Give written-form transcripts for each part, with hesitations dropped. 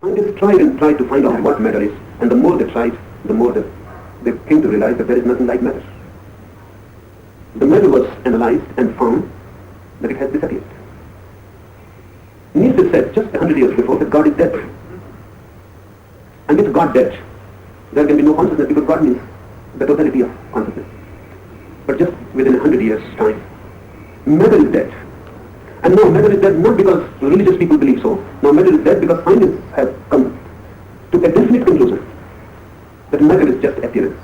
Scientists tried and tried to find out what matter is, and the more they tried, the more they came to realize that there is nothing like matter. The matter was analyzed and found that it has disappeared. Nietzsche said just 100 years before that God is dead. And if God dead, there can be no consciousness, because God means the totality of consciousness. But just within 100 years' time, matter is dead. And now matter is dead not because religious people believe so. Now matter is dead because scientists have come to a definite conclusion that matter is just appearance.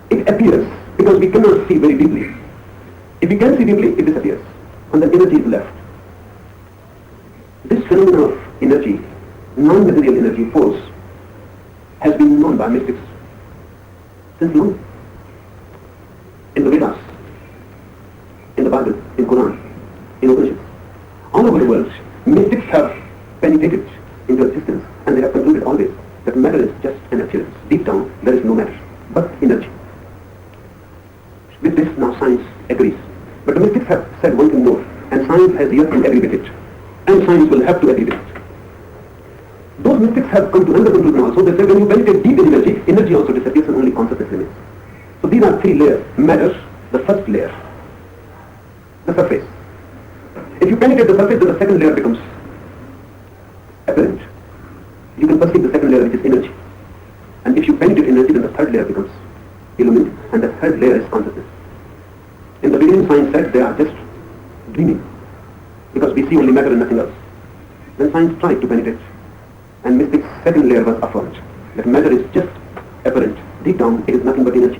It appears because we cannot see very deeply. If we can see deeply, it disappears, and then energy is left. This phenomenon of energy, non-material energy, force, has been known by mystics since long. In the Vedas, in the Bible, in Quran, in Upanishads, all over the world, mystics have penetrated into existence, and they have concluded always that matter is just an appearance. Deep down, there is no matter, but energy. With this, now science agrees. But the mystics have said one thing more, and science has yet to agree with it. And science will have to agree with it. Those mystics have come to another conclusion also. They say when you penetrate deep in energy, energy also disappears and only consciousness remains. So these are three layers. Matter, the first layer, the surface. If you penetrate the surface, then the second layer becomes apparent. You can perceive the second layer, which is energy. And if you penetrate energy, then the third layer becomes illumined, and the third layer is consciousness. In the beginning, science said they are just dreaming, because we see only matter and nothing else. Then science tried to penetrate, and mystics' second layer was affirmed, that matter is just apparent. Deep down, it is nothing but energy.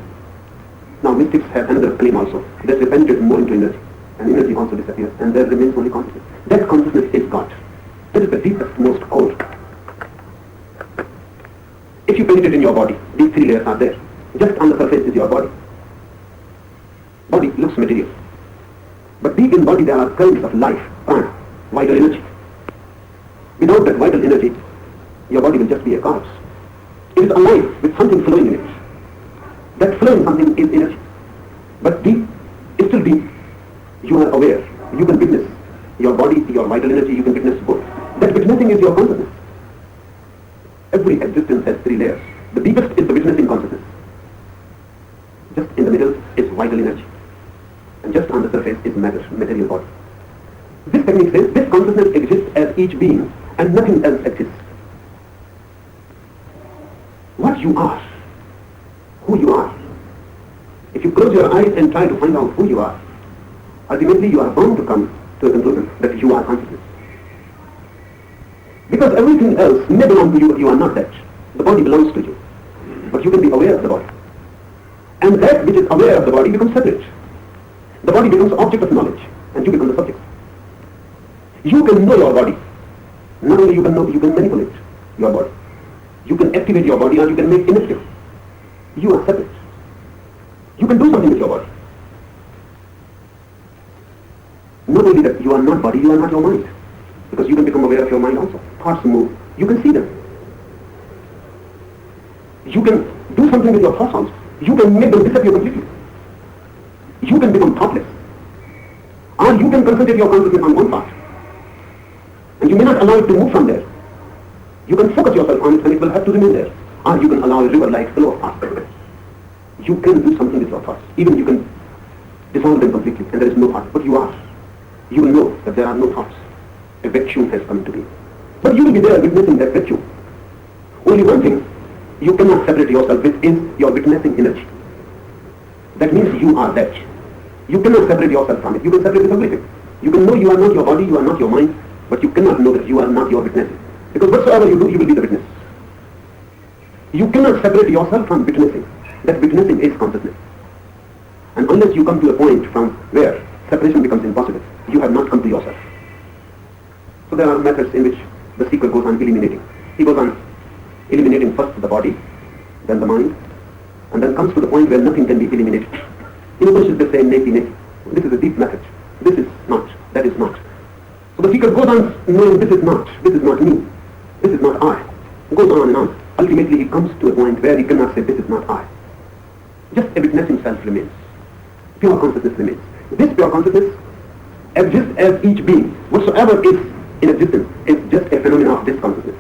Now mystics have another claim also, that they penetrate more into energy, and energy also disappears, and there remains only consciousness. That consciousness is God. That is the deepest, most core. If you penetrate in your body, these three layers are there. Just on the surface is your body. Body looks material. But deep in body there are currents of life, prana, vital energy. Without that vital energy, your body will just be a corpse. It is alive with something flowing in it. That flowing something is energy. But deep, still deep, you are aware. You can witness your body, your vital energy, you can witness both. That witnessing is your consciousness. Every existence has three layers. The deepest is the witnessing consciousness. Just in the middle is vital energy. And just on the surface is matter, material body. This technique says this consciousness exists as each being and nothing else exists. What you are, who you are. If you close your eyes and try to find out who you are, ultimately you are bound to come to a conclusion that you are consciousness. Because everything else may belong to you, but you are not that. The body belongs to you. But you can be aware of the body. And that which is aware of the body becomes separate. The body becomes the object of knowledge, and you become the subject. You can know your body. Not only you can know, you can manipulate your body. You can activate your body, or you can make inactive. You are separate. You can do something with your body. Not only that, you are not body, you are not your mind. Because you can become aware of your mind also. Thoughts move. You can see them. You can do something with your thoughts also. You can make them disappear completely. You can become thoughtless. Or you can concentrate your consciousness on one part. And you may not allow it to move from there. You can focus yourself on it and it will have to remain there. Or you can allow a river-like flow of thoughts. You can do something with your thoughts. Even you can dissolve them completely and there is no thought. But you are. You will know that there are no thoughts. A vacuum has come to be. But you will be there witnessing that vacuum. Only one thing you cannot separate yourself with is your witnessing energy. That means you are that. You cannot separate yourself from it. You can separate with everything. You can know you are not your body, you are not your mind, but you cannot know that you are not your witnessing. Because whatsoever you do, you will be the witness. You cannot separate yourself from witnessing. That witnessing is consciousness. And unless you come to a point from where separation becomes impossible, you have not come to yourself. So there are methods in which the seeker goes on eliminating. He goes on eliminating first the body, then the mind, and then comes to the point where nothing can be eliminated. In Upanishads they say neti neti. This is a deep message. This is not, that is not. So the seeker goes on knowing this is not me, this is not I. Goes on and on. Ultimately he comes to a point where he cannot say this is not I. Just a witnessing self remains. Pure consciousness remains. This pure consciousness exists as each being. Whatsoever is in existence is just a phenomenon of this consciousness.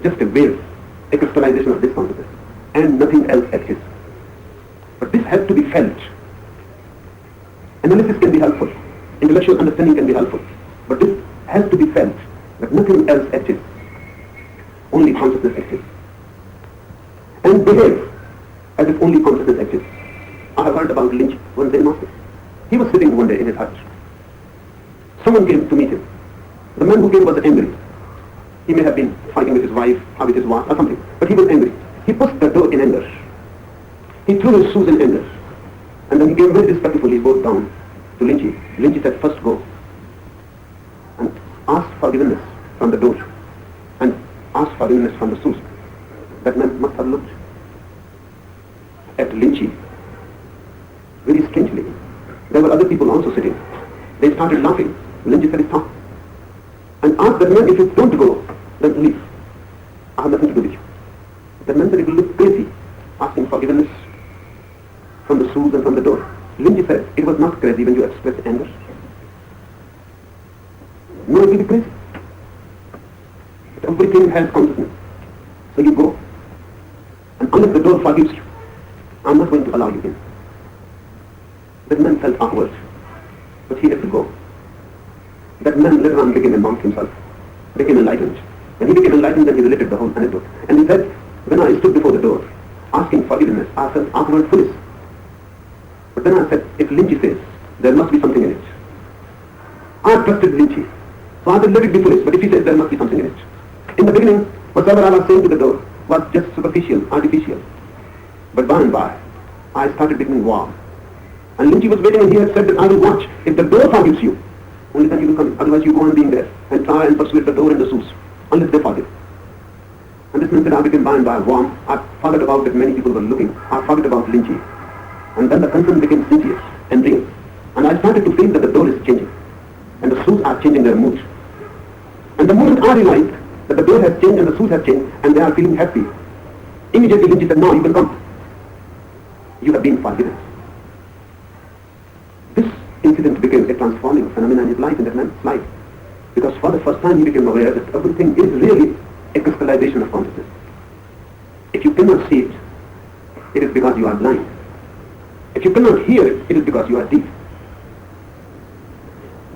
just a wave, a crystallization of this consciousness, and nothing else exists. But this has to be felt. Analysis can be helpful, intellectual understanding can be helpful, but this has to be felt, that nothing else exists. Only consciousness exists. And behave as if only consciousness exists. I have heard about Lynch, one Zen master. He was sitting one day in his hut. Someone came to meet him. The man who came was angry. He may have been fighting with his wife or with his wife or something, but he was angry. He pushed the door in anger. He threw his shoes in anger. And then he came very respectfully, both down to Lynchy. Lynchy said, first go and ask forgiveness from the door and ask forgiveness from the shoes. That man must have looked at Lynchy very strangely. There were other people also sitting. They started laughing. Lynchy said, stop. And asked that man, if you don't go, then leave. I have nothing to do with you. The man said, it will look crazy, asking forgiveness from the shoes and from the door. Lynchy said, it was not crazy when you expressed anger. No, it will be crazy. But everything has consciousness. So you go. And unless the door forgives you, I'm not going to allow you in. That man felt awkward, but he had to go. That man later on became a monk himself, became enlightened. When he became enlightened, then he related the whole anecdote. And he said, when I stood before the door, asking forgiveness, I felt awkward, foolish. But then I said, if Lynchy says, there must be something in it. I trusted Lynchy. So I said, let it be foolish, but if he says there must be something in it. In the beginning, whatever I was saying to the door was just superficial, artificial. But by and by, I started becoming warm. And Lynchy was waiting and he had said that I will watch. If the door forgives you, only then you will come. Otherwise you go on being there and try and persuade the door and the shoes, unless they forgive. And this meant that I became by and by warm. I forgot about that many people were looking. I forgot about Lynchy. And then the concern became sincere and real. And I started to feel that the door is changing. And the shoes are changing their mood. And the moment I realized that the door has changed and the shoes have changed and they are feeling happy, immediately Lynchy said, now you can come. You have been forgiven. This incident became a transforming phenomenon in his life, in that man's life. Because for the first time he became aware that everything is really a crystallization of consciousness. If you cannot see it, it is because you are blind. If you cannot hear it, it is because you are deaf.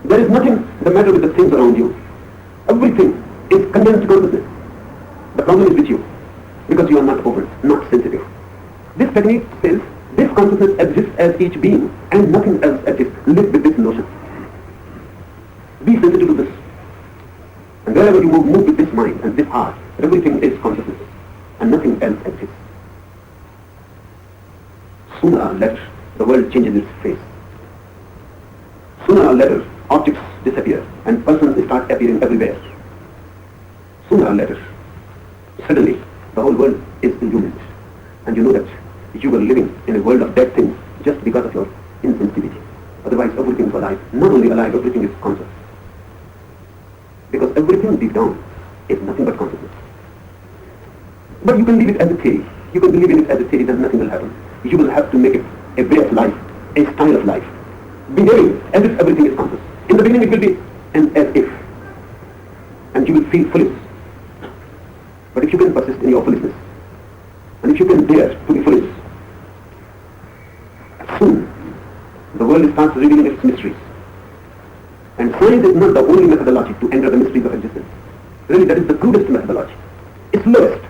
There is nothing the matter with the things around you. Everything is condensed consciousness. The problem is with you, because you are not open, not sensitive. This technique says this consciousness exists as each being and nothing else exists. Live with this notion. Be sensitive to this. And wherever you move with this mind and this heart, everything is consciousness and nothing else exists. Sooner or later, the world changes its face. Sooner or later, objects disappear and persons start appearing everywhere. Sooner or later, suddenly, the whole world is illumined. And you know that you were living in a world of dead things just because of your insensitivity. Otherwise, everything is alive. Not only alive, everything is conscious. Because everything deep down is nothing but consciousness. But you can leave it as a theory. You can believe in it as a theory that nothing will happen. You will have to make it a way of life, a style of life. Behaving as if everything is conscious. In the beginning it will be an as if. And you will feel foolish. But if you can persist in your foolishness, and if you can dare to be foolish, soon the world starts revealing its mysteries. And science is not the only methodology to enter the mysteries of existence. Really, that is the crudest methodology. It's lowest.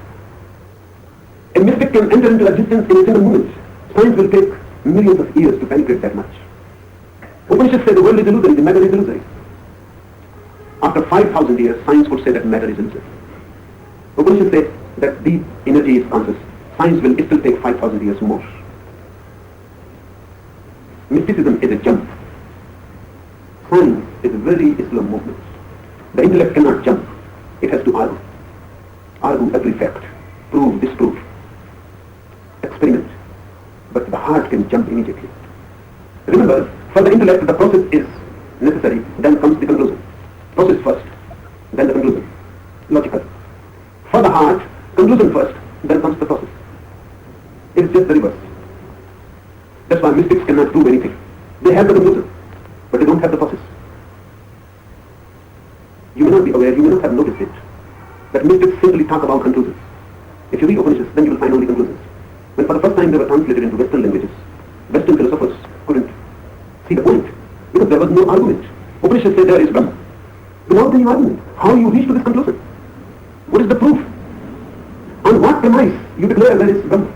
A mystic can enter into existence in a single moment. Science will take millions of years to penetrate that much. Upanishads say the world is illusory, the matter is illusory. After 5,000 years, science would say that matter is illusory. Upanishads say that the energy is conscious. Science will still take 5,000 years more. Mysticism is a jump. Science is a very slow movement. The intellect cannot jump. It has to argue. Argue every fact. Prove, disprove. Experiment. But the heart can jump immediately. Remember, for the intellect the process is necessary, then comes the conclusion. Process first, then the conclusion. Logical. For the heart, conclusion first, then comes the process. It's just the reverse. That's why mystics cannot do anything. They have the conclusion, but they don't have the process. You may not be aware, you may not have noticed it, that mystics simply talk about conclusions. If you read Upanishads, then you will find only conclusions. When for the first time they were translated into Western languages, Western philosophers couldn't see the point, because there was no argument. Upanishads say there is Brahma. Without any argument, how you reach to this conclusion? What is the proof? On what premise you declare there is Brahma?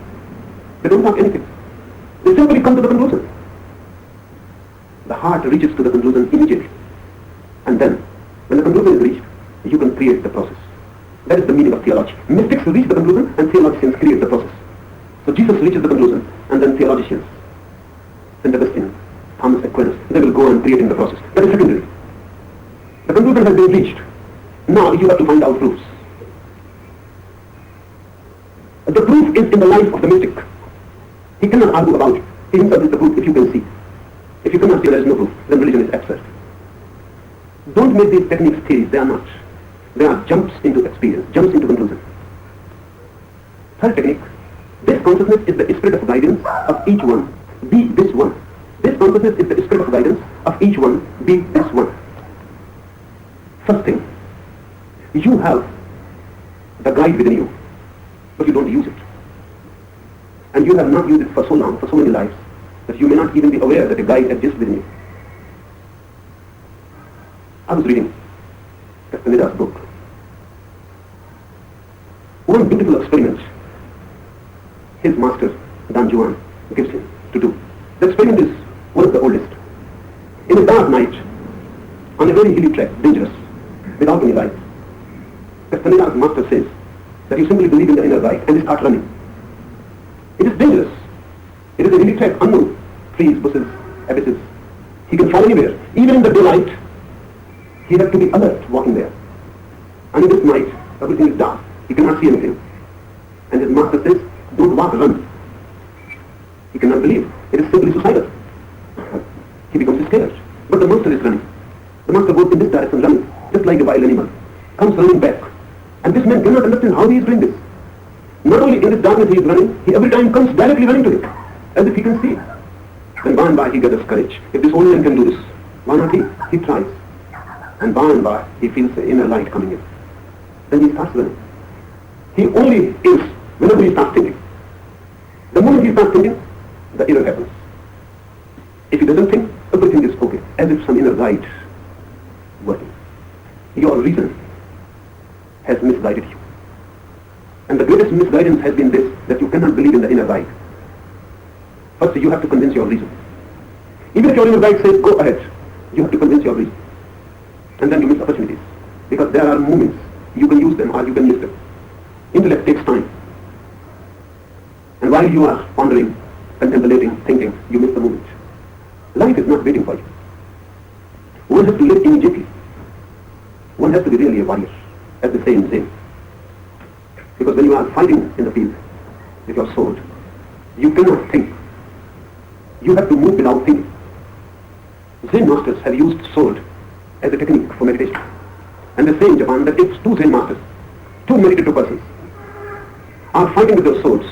They don't talk anything. They simply come to the conclusion. The heart reaches to the conclusion immediately. And then, when the conclusion is reached, you can create the process. That is the meaning of theology. Mystics reach the conclusion and theologians create the process. So Jesus reaches the conclusion and then theologians, St. Augustine, Thomas Aquinas, they will go on creating the process. That is secondary. The conclusion has been reached. Now you have to find out proofs. The proof is in the life of the mystic. He cannot argue about it. He himself is the proof if you can see. If you cannot see there is no proof, then religion is absurd. Don't make these techniques theories, they are not. They are jumps into experience, jumps into conclusion. Third technique, this consciousness is the spirit of guidance of each one, be this one. This consciousness is the spirit of guidance of each one, be this one. First thing, you have the guide within you, but you don't use it. And you have not used it for so long, for so many lives, that you may not even be aware that a guide exists within you. I was reading Castaneda's book. One beautiful experiment his master, Don Juan, gives him to do. The experiment is one of the oldest. In a dark night, on a very hilly track, dangerous, without any light, Castaneda's master says that you simply believe in the inner light and you start running. It is dangerous. It is a hilly track, unknown. Trees, bushes, abysses. He can fall anywhere. Even in the daylight, he has to be alert walking there. And in this night, everything is dark. He cannot see anything. And his master says, don't walk, run. He cannot believe. It is simply suicidal. He becomes scared. But the master is running. The master goes in this direction running, just like a wild animal. Comes running back. And this man cannot understand how he is doing this. Not only in this darkness he is running, he every time comes directly running to him, as if he can see. Then by and by he gathers courage. If this old man can do this, why not he? He tries. And by he feels the inner light coming in. Then he starts running. He only is whenever he starts thinking. The moment he starts thinking, the error happens. If he doesn't think, everything is okay, as if some inner guide working. Your reason has misguided you. And the greatest misguidance has been this, that you cannot believe in the inner guide. First, you have to convince your reason. Even if your inner guide says, go ahead, you have to convince your reason. And then you miss opportunities. Because there are moments, you can use them or you can miss them. Intellect takes time. And while you are pondering, contemplating, thinking, you miss the moment. Life is not waiting for you. One has to live immediately. One has to be really a warrior, as they say in Zen. Because when you are fighting in the field with your sword, you cannot think. You have to move without thinking. Zen masters have used sword as a technique for meditation. And they say in Japan that if two Zen masters, two meditative persons, are fighting with their swords,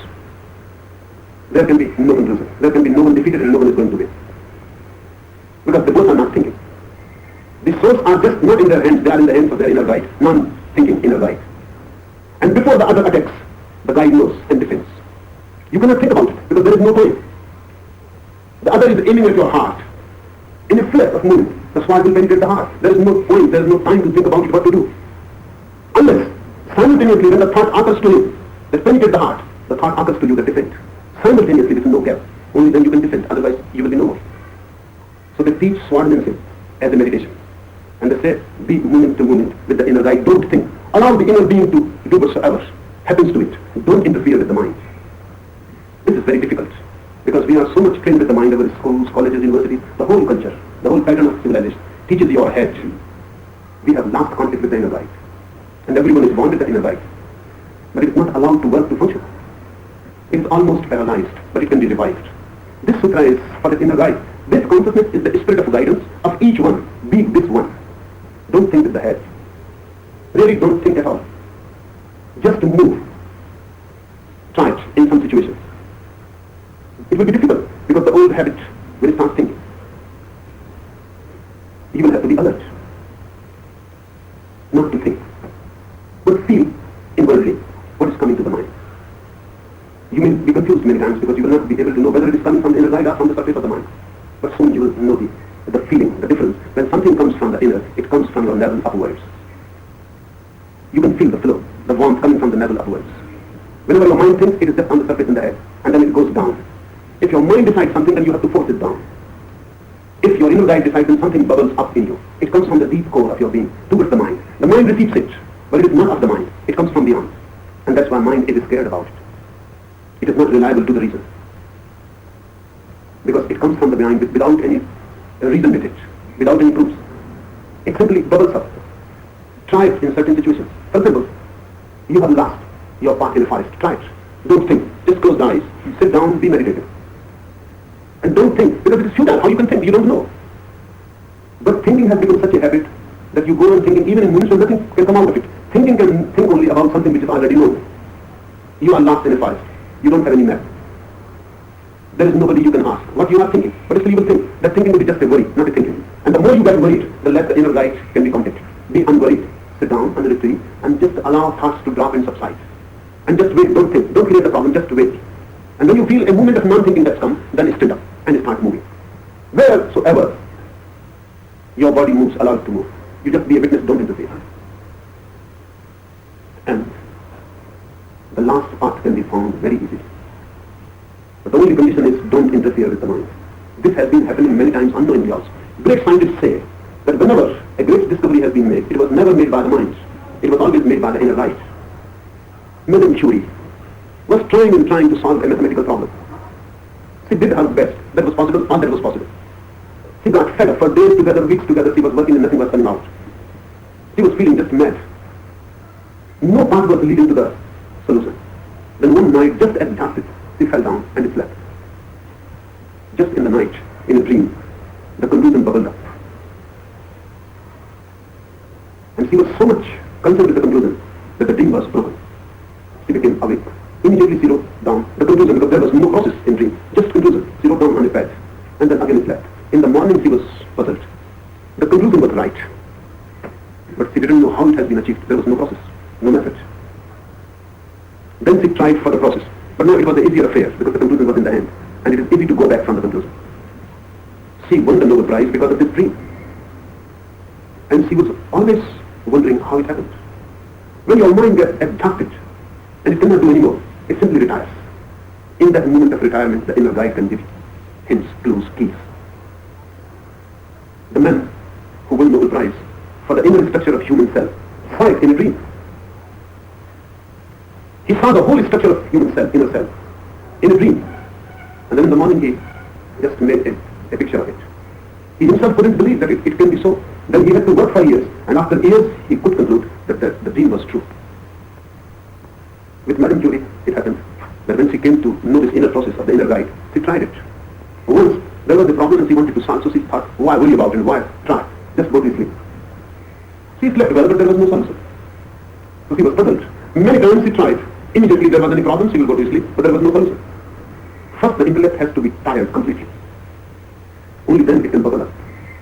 there can be no conclusion. There can be no one defeated and no one is going to win. Because they both are not thinking. The swords are just not in their hands, they are in the hands of their inner guide, non-thinking inner guide. And before the other attacks, the guide knows and defends. You cannot think about it because there is no time. The other is aiming at your heart. In a flash of moment, the sword will penetrate the heart. There is no point, there is no time to think about it, what to do. Unless, simultaneously, when the thought occurs to you, that penetrate the heart, the thought occurs to you that defend. Simultaneously, with no gap. Only then you can defend, otherwise you will be no more. So they teach swordsmanship as a meditation. And they say, be moment to moment with the inner guide. Don't think. Allow the inner being to do whatsoever happens to it. Don't interfere with the mind. This is very difficult. Because we are so much trained with the mind, our schools, colleges, universities, the whole culture, the whole pattern of civilization teaches your head. We have lost contact with the inner guide. And everyone is born with the inner guide. But it is not allowed to work to function. It is almost paralyzed, but it can be revived. This sutra is for the inner guide. This consciousness is the spirit of guidance of each one. Be this one. Don't think with the head. Really don't think at all. Just move. Try it in some situations. It will be difficult because the old habit will start thinking. You will have to be alert. Not to think. But feel inwardly what is coming to the mind. You may be confused many times because you will not be able to know whether it is coming from the inner light or from the surface of the mind. But soon you will know the feeling, the difference. When something comes from the inner, it comes from your navel upwards. You can feel the flow, the warmth coming from the navel upwards. Whenever your mind thinks, it is just on the surface in the head, and then it goes down. If your mind decides something, then you have to force it down. If your inner guide decides, then something bubbles up in you. It comes from the deep core of your being towards the mind. The mind receives it, but it is not of the mind. It comes from beyond. And that's why mind is scared about it. It is not reliable to the reason. Because it comes from the behind without any reason with it, without any proofs. It simply bubbles up. Try it in certain situations. For example, you have lost your path in a forest. Try it. Don't think. Just close the eyes. Sit down, be meditative. And don't think, because it is futile. How you can think? You don't know. But thinking has become such a habit that you go on thinking, even in moments when nothing can come out of it. Thinking can think only about something which is already known. You are lost in a forest. You don't have any map. There is nobody you can ask what you are thinking. But still you will think. That thinking will be just a worry, not a thinking. And the more you get worried, the less the inner light can be contacted. Be unworried. Sit down under a tree and just allow thoughts to drop and subside. And just wait, don't think, don't create a problem, just wait. And when you feel a movement of non-thinking that's come, then stand up and start moving. Wheresoever your body moves, allow it to move. You just be a witness, don't interfere. And the last part can be found very easily. But the only condition is don't interfere with the mind. This has been happening many times unknowingly also. Great scientists say that whenever a great discovery has been made, it was never made by the mind. It was always made by the inner light. Madame Curie was trying to solve a mathematical problem. She did her best. That was possible, all that was possible. She got fed up for days together, weeks together. She was working and nothing was coming out. She was feeling just mad. No path was leading to the solution. Then one night, just as exhausted, she fell down and slept. Just in the night, in a dream, the conclusion bubbled up. And she was so much concerned with the conclusion that the dream was broken. She became awake. Immediately she wrote down the conclusion, because there was no process in dream, just conclusion. She wrote down on a pad and then again slept. In the morning she was puzzled. The conclusion was right, but she didn't know how it has been achieved. There was no process, no method. Then she tried for the process, but now it was an easier affair because the conclusion was in the hand, and it is easy to go back from the conclusion. She won the Nobel Prize because of this dream, and she was always wondering how it happened. When your mind gets exhausted and it cannot do anymore, it simply retires. In that moment of retirement, the inner guide can give hints, clues, keys. The man who won Nobel Prize for the inner structure of human cell saw it in a dream. He saw the whole structure of human cell, inner cell, in a dream. And then in the morning he just made a picture of it. He himself couldn't believe that it can be so. Then he had to work for years, and after years he could conclude that the dream was true. With Madame Curie, it happened that when she came to know this inner process of the inner guide, she tried it. Once there was a problem and she wanted to solve, so she thought, why worry about it, why try, just go to sleep. She slept well, but there was no solution. So she was puzzled. Many times she tried. Immediately there was any problem, she will go to sleep, but there was no solution. First the intellect has to be tired completely. Only then it can bubble up.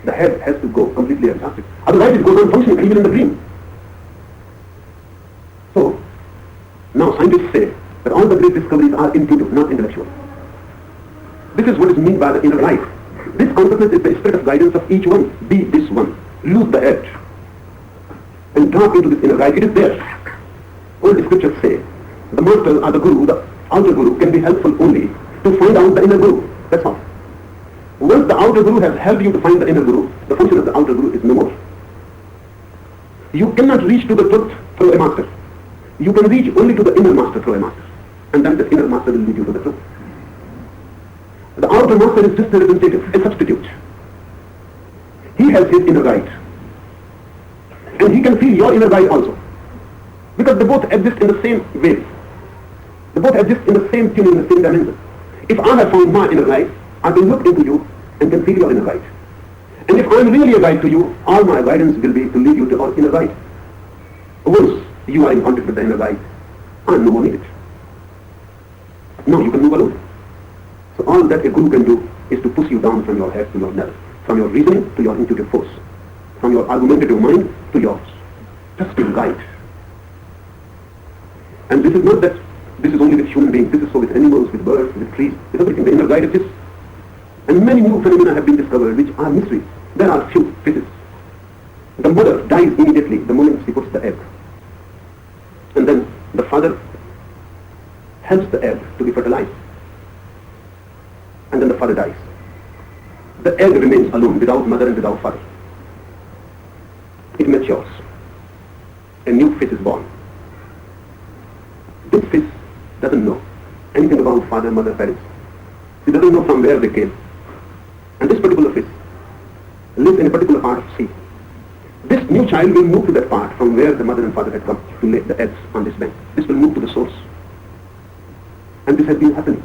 The head has to go completely exhausted. Otherwise it goes on functioning even in the dream. So, now scientists say that all the great discoveries are intuitive, not intellectual. This is what is meant by the inner life. This consciousness is the spirit of guidance of each one. Be this one. Lose the head. And drop into this inner guide. It is there. All the scriptures say, the master or the guru, the outer guru, can be helpful only to find out the inner guru. That's all. Once the outer guru has helped you to find the inner guru, the function of the outer guru is no more. You cannot reach to the truth through a master. You can reach only to the inner master through a master. And then the inner master will lead you to the truth. The outer master is just a representative, a substitute. He has his inner guide. And he can feel your inner guide also. Because they both exist in the same way. They both exist in the same tuning, in the same dimension. If I have found my inner guide, I can look into you and can feel your inner guide. And if I am really a guide to you, all my guidance will be to lead you to our inner guide. Once you are in contact with the inner guide, I am no more needed. Now you can move alone. So all that a guru can do is to push you down from your head to your navel, from your reasoning to your intuitive force, from your argumentative mind to yours. Just to guide. And this is not that this is only with human beings. This is so with animals, with birds, with trees, with everything. The inner guide exists. And many new phenomena have been discovered which are mysteries. There are few physics. The mother dies immediately the moment she puts the egg. And then the father helps the egg to be fertilized. And then the father dies. The egg remains alone, without mother and without father. It matures. A new fish is born. This fish doesn't know anything about father, mother, parents. He doesn't know from where they came. And this particular fish lives in a particular part of sea. This new child will move to that part from where the mother and father had come to lay the eggs on this bank. This will move to the source. And this has been happening.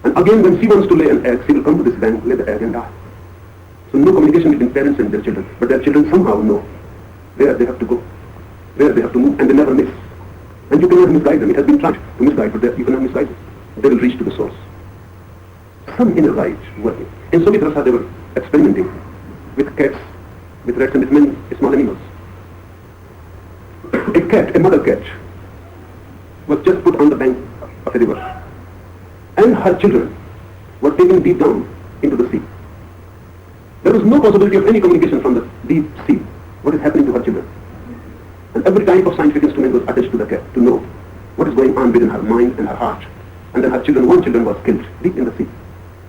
And again, when she wants to lay an egg, she will come to this bank, lay the egg and die. So no communication between parents and their children. But their children somehow know where they have to go, where they have to move, and they never miss. And you cannot misguide them. It has been tried to misguide, but you cannot misguide them. They will reach to the source. Some inner guide working. In Soviet Russia, they were experimenting with cats, with rats, and with many small animals. A cat, a mother cat, was just put on the bank of a river. And her children were taken deep down into the sea. There was no possibility of any communication from the deep sea. What is happening to her children? And every type of scientific instrument was attached to the cat to know what is going on within her mind and her heart. And then her children, one children was killed deep in the sea.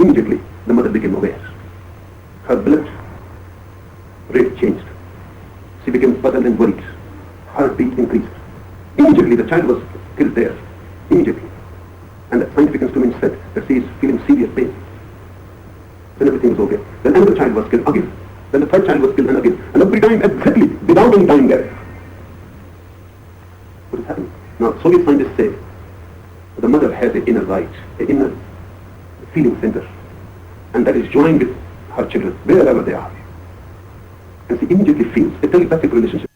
Immediately, the mother became aware. Her blood rate changed. She became puzzled and worried. Heartbeat increased. Immediately, the child was killed there. Immediately. And the scientific instrument said that she is feeling serious pain. Then everything was okay. Then another child was killed again. Then the third child was killed and again. And every time exactly, without any time gap. What is happening? Now, Soviet scientists say the mother has an inner right, an inner feeling center. And that is joined with her children, wherever they are. And she immediately feels a telepathic relationship.